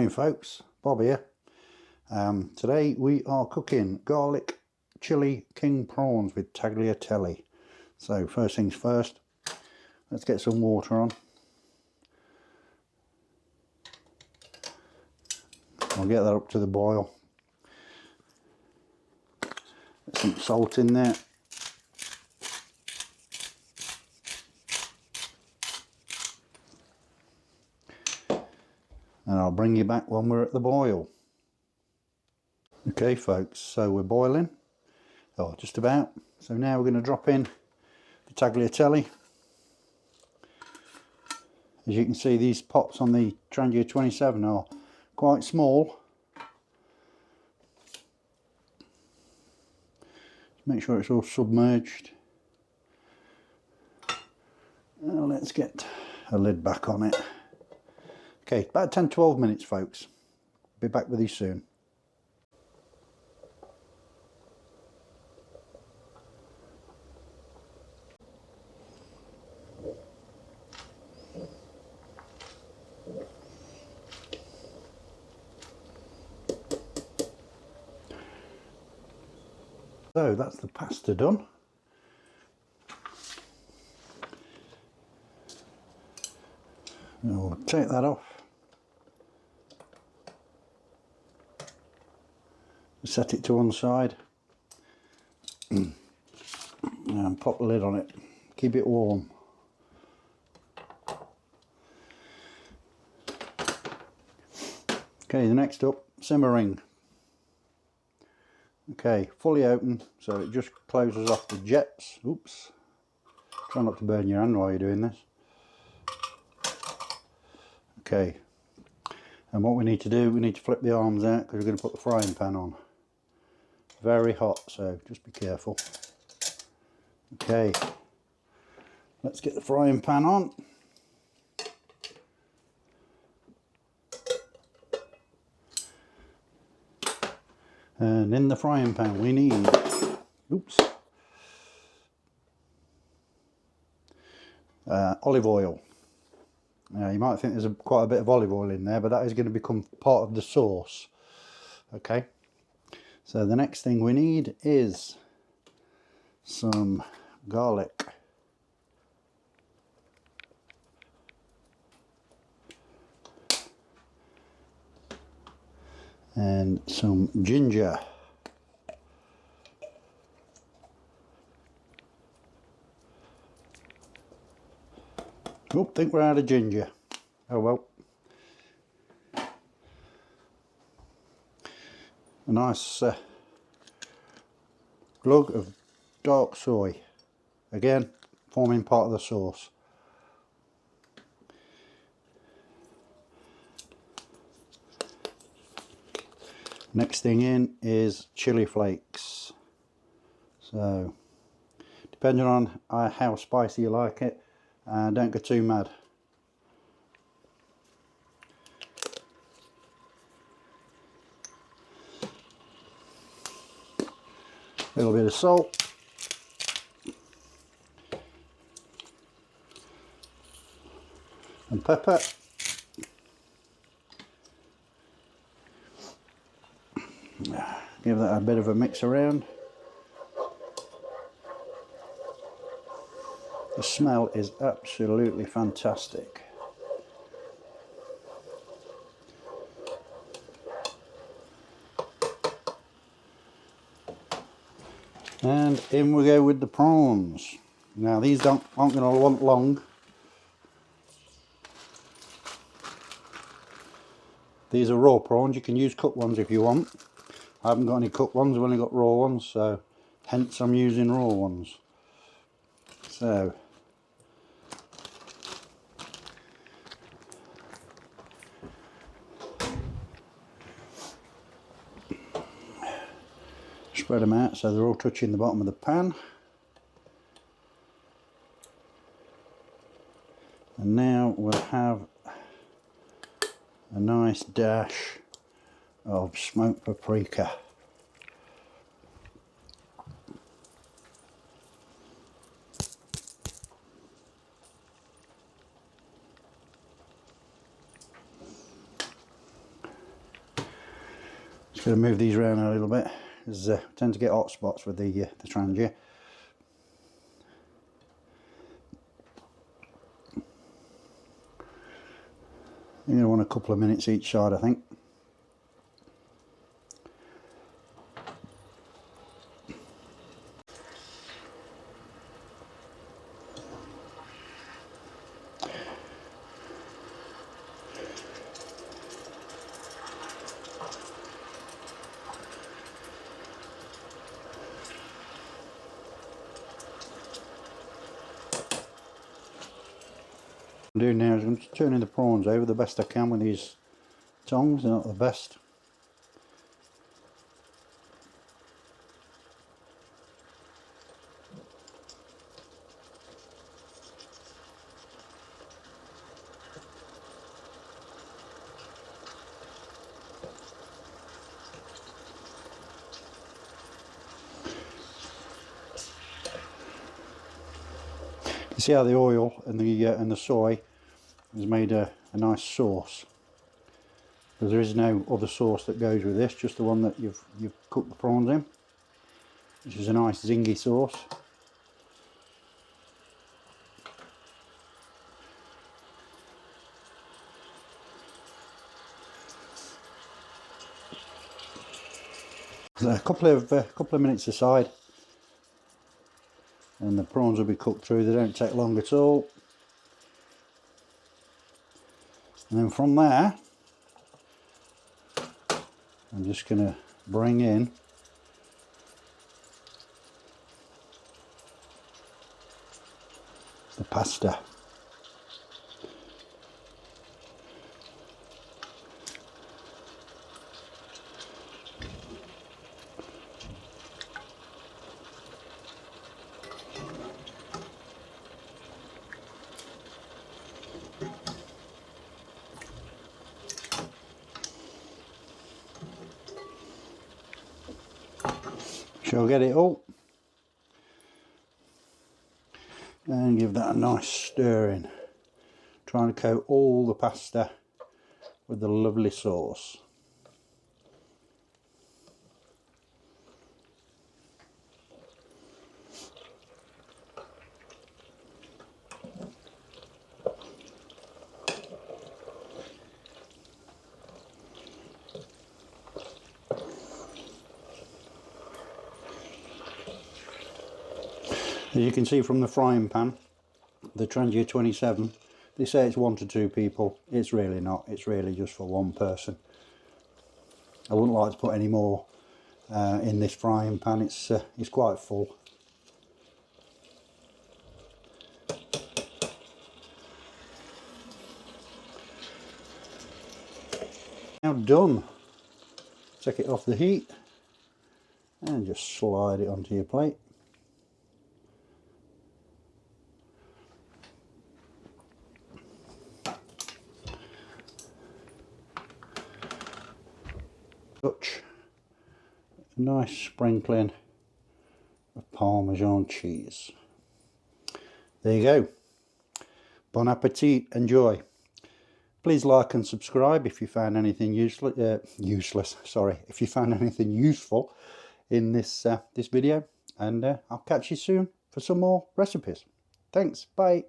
Hey folks, Bob here. Today we are cooking garlic chili king prawns with tagliatelle. So first things first, let's get some water on. I'll get that up to the boil. Get some salt in there. And I'll bring you back when we're at the boil. Okay folks, so we're boiling, just about. So now we're going to drop in the tagliatelle. As you can see, these pots on the Trangia 27 are quite small. Make sure it's all submerged. Now let's get a lid back on it. Okay, about 10-12 minutes folks. Be back with you soon. So that's the pasta done. I'll take that off. Set it to one side and pop the lid on it. Keep it warm. Okay, the next up, simmering. Okay, fully open, so it just closes off the jets. Oops. Try not to burn your hand while you're doing this. Okay, and what we need to do, we need to flip the arms out because we're going to put the frying pan on. Very hot, so just be careful. Okay, let's get the frying pan on. And in the frying pan we need, olive oil. Now you might think there's quite a bit of olive oil in there, but that is going to become part of the sauce. Okay, so the next thing we need is some garlic. And some ginger. Oh, think we're out of ginger. Oh well. A nice glug of dark soy. Again, forming part of the sauce. Next thing in is chili flakes. So, depending on how spicy you like it, don't go too mad. A little bit of salt. And pepper. Give that a bit of a mix around. The smell is absolutely fantastic. And in we go with the prawns. Now these aren't going to want long. These are raw prawns. You can use cooked ones if you want. I haven't got any cooked ones, I've only got raw ones, so hence I'm using raw ones. So spread them out so they're all touching the bottom of the pan. And now we'll have a nice dash of smoked paprika. Just going to move these around a little bit, because I tend to get hot spots with the Trangia. You're going to want a couple of minutes each side, I think. What I'm doing now is I'm just turning the prawns over the best I can with these tongs. They're not the best. You see how the oil and the soy has made a nice sauce. Because there is no other sauce that goes with this, just the one that you've cooked the prawns in, which is a nice zingy sauce. So a couple of minutes aside, and the prawns will be cooked through. They don't take long at all. And then from there, I'm just going to bring in the pasta. Shall get it all and give that a nice stir in, trying to coat all the pasta with the lovely sauce. As you can see from the frying pan, the Trangia 27, they say it's 1 to 2 people. It's really not. It's really just for one person. I wouldn't like to put any more in this frying pan. It's quite full. Now done. Take it off the heat and just slide it onto your plate. Touch a nice sprinkling of Parmesan cheese. There you go. Bon appetit. Enjoy. Please like and subscribe if you found anything if you found anything useful in this this video, and I'll catch you soon for some more recipes. Thanks. Bye.